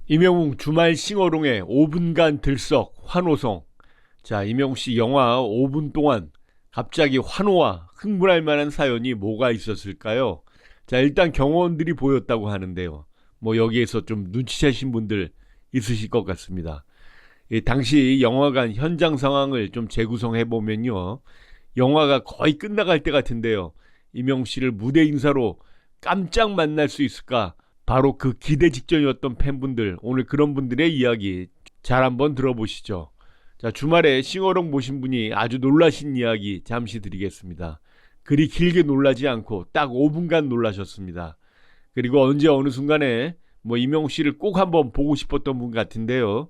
임영웅 주말 싱어롱의 5분간 들썩 환호성. 자, 임영웅 씨 영화 5분 동안 갑자기 환호와 흥분할 만한 사연이 뭐가 있었을까요? 자, 일단 경호원들이 보였다고 하는데요. 뭐 여기에서 좀 눈치채신 분들 있으실 것 같습니다. 당시 영화관 현장 상황을 좀 재구성해 보면요, 영화가 거의 끝나갈 때 같은데요, 임영웅 씨를 무대 인사로 깜짝 만날 수 있을까? 바로 그 기대 직전이었던 팬분들, 오늘 그런 분들의 이야기 잘 한번 들어보시죠. 자, 주말에 싱어롱 보신 분이 아주 놀라신 이야기 잠시 드리겠습니다. 그리 길게 놀라지 않고 딱 5분간 놀라셨습니다. 그리고 언제 어느 순간에 뭐 임영웅 씨를 꼭 한번 보고 싶었던 분 같은데요.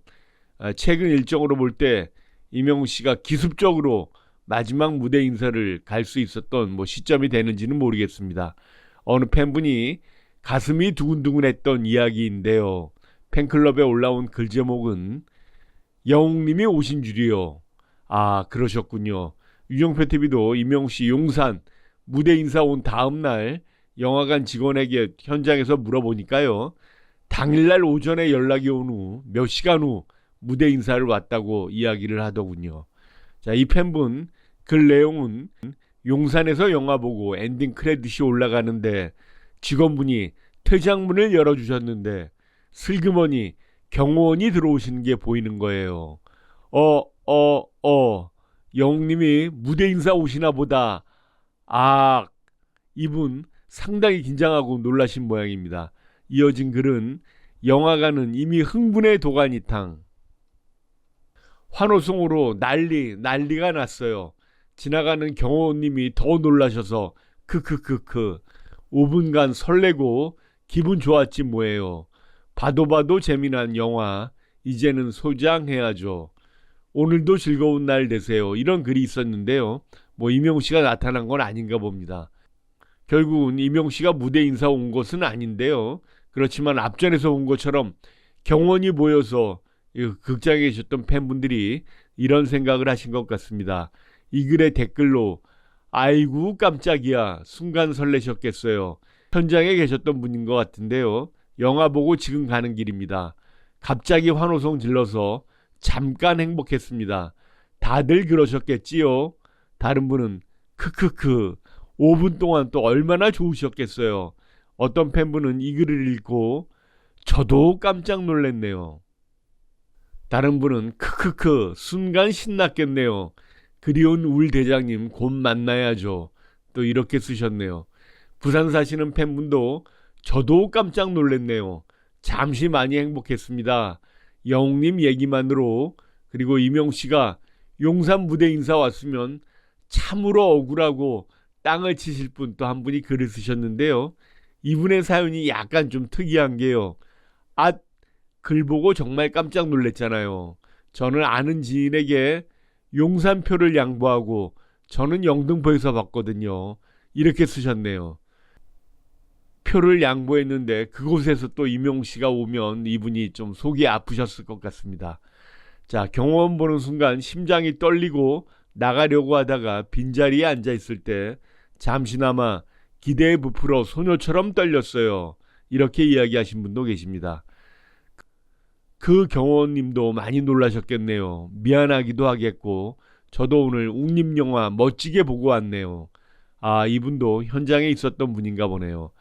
최근 일정으로 볼 때 임영웅 씨가 기습적으로 마지막 무대 인사를 갈 수 있었던 뭐 시점이 되는지는 모르겠습니다. 어느 팬분이 가슴이 두근두근했던 이야기인데요. 팬클럽에 올라온 글 제목은 영웅님이 오신 줄이요. 아, 그러셨군요. 유정표 TV도 임영웅 씨 용산 무대 인사 온 다음 날 영화관 직원에게 현장에서 물어보니까요, 당일날 오전에 연락이 온 후 몇 시간 후 무대 인사를 왔다고 이야기를 하더군요. 자, 이 팬분 글 내용은 용산에서 영화 보고 엔딩 크레딧이 올라가는데 직원분이 퇴장문을 열어주셨는데 슬그머니 경호원이 들어오시는 게 보이는 거예요. 영웅님이 무대 인사 오시나 보다. 아, 이분 상당히 긴장하고 놀라신 모양입니다. 이어진 글은 영화관은 이미 흥분의 도가니탕. 환호성으로 난리가 났어요. 지나가는 경호원님이 더 놀라셔서 크크크크 5분간 설레고 기분 좋았지 뭐예요. 봐도 재미난 영화 이제는 소장해야죠. 오늘도 즐거운 날 되세요. 이런 글이 있었는데요. 뭐 임영웅 씨가 나타난 건 아닌가 봅니다. 결국은 임영웅 씨가 무대 인사 온 것은 아닌데요. 그렇지만 앞전에서 온 것처럼 경원이 모여서 극장에 계셨던 팬분들이 이런 생각을 하신 것 같습니다. 이 글의 댓글로 아이고 깜짝이야, 순간 설레셨겠어요. 현장에 계셨던 분인 것 같은데요. 영화 보고 지금 가는 길입니다. 갑자기 환호성 질러서 잠깐 행복했습니다. 다들 그러셨겠지요. 다른 분은 크크크 5분 동안 또 얼마나 좋으셨겠어요. 어떤 팬분은 이 글을 읽고 저도 깜짝 놀랐네요. 다른 분은 크크크 순간 신났겠네요. 그리운 울 대장님 곧 만나야죠. 또 이렇게 쓰셨네요. 부산 사시는 팬분도 저도 깜짝 놀랐네요. 잠시 많이 행복했습니다. 영웅님 얘기만으로. 그리고 임영웅 씨가 용산 무대 인사 왔으면 참으로 억울하고 땅을 치실 분 또 한 분이 글을 쓰셨는데요. 이분의 사연이 약간 좀 특이한 게요. 글 보고 정말 깜짝 놀랐잖아요. 저는 아는 지인에게 용산표를 양보하고 저는 영등포에서 봤거든요. 이렇게 쓰셨네요. 표를 양보했는데 그곳에서 또 임영웅 씨가 오면 이분이 좀 속이 아프셨을 것 같습니다. 자, 경호원 보는 순간 심장이 떨리고 나가려고 하다가 빈자리에 앉아 있을 때 잠시나마 기대에 부풀어 소녀처럼 떨렸어요. 이렇게 이야기하신 분도 계십니다. 그 경호원님도 많이 놀라셨겠네요. 미안하기도 하겠고 저도 오늘 웅님 영화 멋지게 보고 왔네요. 아, 이분도 현장에 있었던 분인가 보네요.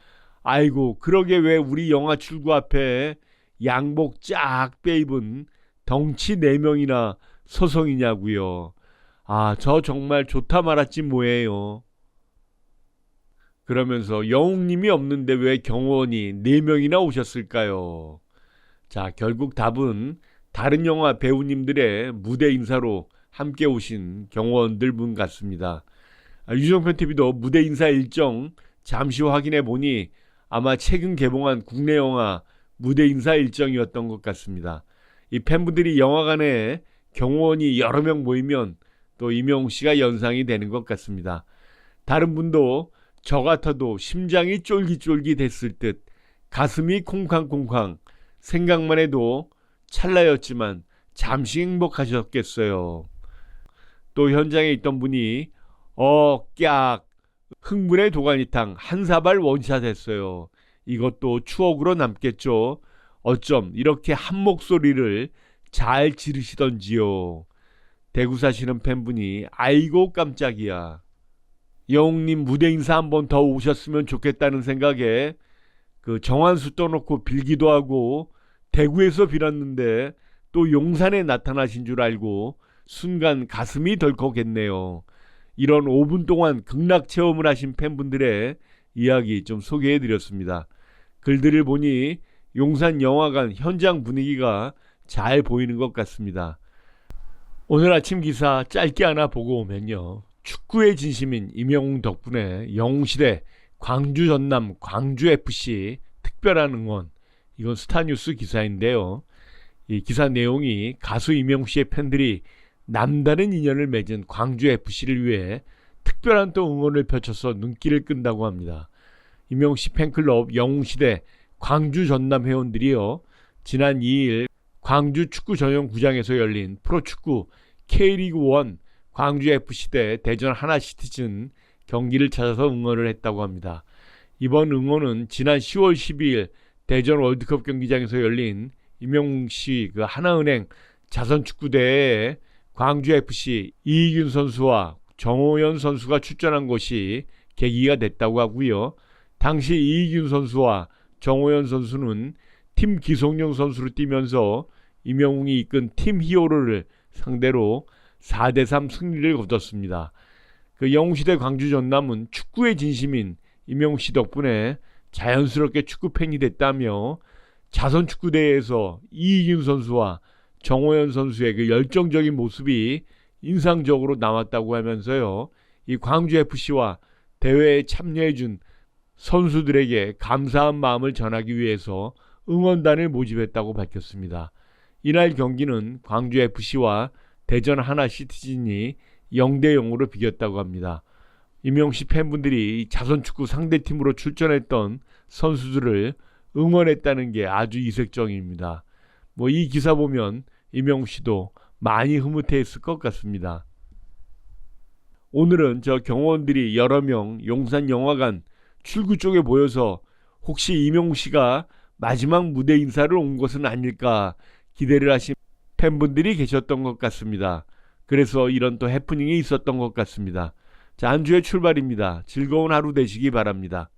아이고, 그러게 왜 우리 영화 출구 앞에 양복 쫙 빼입은 덩치 4명이나 서성이냐고요. 아, 저 정말 좋다 말았지 뭐예요. 그러면서 영웅님이 없는데 왜 경호원이 4명이나 오셨을까요? 자, 결국 답은 다른 영화 배우님들의 무대 인사로 함께 오신 경호원들 분 같습니다. 유정편 TV도 무대 인사 일정 잠시 확인해 보니 아마 최근 개봉한 국내 영화 무대 인사 일정이었던 것 같습니다. 이 팬분들이 영화관에 경호원이 여러 명 모이면 또 임영웅 씨가 연상이 되는 것 같습니다. 다른 분도 저 같아도 심장이 쫄깃쫄깃했을 듯 가슴이 콩쾅콩쾅 생각만 해도 찰나였지만 잠시 행복하셨겠어요. 또 현장에 있던 분이 깍 흥분의 도가니탕 한 사발 원샷 했어요. 이것도 추억으로 남겠죠. 어쩜 이렇게 한 목소리를 잘 지르시던지요. 대구 사시는 팬분이 아이고 깜짝이야. 영웅님 무대 인사 한 번 더 오셨으면 좋겠다는 생각에 그 정한수 떠놓고 빌기도 하고 대구에서 빌었는데 또 용산에 나타나신 줄 알고 순간 가슴이 덜컥했네요. 이런 5분 동안 극락 체험을 하신 팬분들의 이야기 좀 소개해드렸습니다. 글들을 보니 용산 영화관 현장 분위기가 잘 보이는 것 같습니다. 오늘 아침 기사 짧게 하나 보고 오면요. 축구의 진심인 임영웅 덕분에 영웅시대 광주 전남 광주FC 특별한 응원, 이건 스타뉴스 기사인데요. 이 기사 내용이 가수 임영웅 씨의 팬들이 남다른 인연을 맺은 광주FC를 위해 특별한 또 응원을 펼쳐서 눈길을 끈다고 합니다. 임영웅 씨 팬클럽 영웅시대 광주 전남 회원들이요. 지난 2일 광주 축구 전용 구장에서 열린 프로축구 K리그1 광주FC 대 대전 하나시티즌 경기를 찾아서 응원을 했다고 합니다. 이번 응원은 지난 10월 12일 대전 월드컵 경기장에서 열린 임영웅 씨 그 하나은행 자선축구대회에 광주FC 이익윤 선수와 정호연 선수가 출전한 것이 계기가 됐다고 하고요. 당시 이익윤 선수와 정호연 선수는 팀 기성용 선수로 뛰면서 임영웅이 이끈 팀 히어로를 상대로 4대3 승리를 거뒀습니다. 그 영웅시대 광주 전남은 축구의 진심인 임영웅 씨 덕분에 자연스럽게 축구팬이 됐다며 자선축구대회에서 이익윤 선수와 정호연 선수의 그 열정적인 모습이 인상적으로 남았다고 하면서요. 이 광주FC와 대회에 참여해준 선수들에게 감사한 마음을 전하기 위해서 응원단을 모집했다고 밝혔습니다. 이날 경기는 광주FC와 대전 하나시티즌이 0대0으로 비겼다고 합니다. 임영웅 씨 팬분들이 자선축구 상대팀으로 출전했던 선수들을 응원했다는 게 아주 이색적입니다. 이 기사 보면 임영웅 씨도 많이 흐뭇해했을 것 같습니다. 오늘은 저 경호원들이 여러 명 용산 영화관 출구 쪽에 모여서 혹시 임영웅 씨가 마지막 무대 인사를 온 것은 아닐까 기대를 하신 팬분들이 계셨던 것 같습니다. 그래서 이런 또 해프닝이 있었던 것 같습니다. 자, 한 주의 출발입니다. 즐거운 하루 되시기 바랍니다.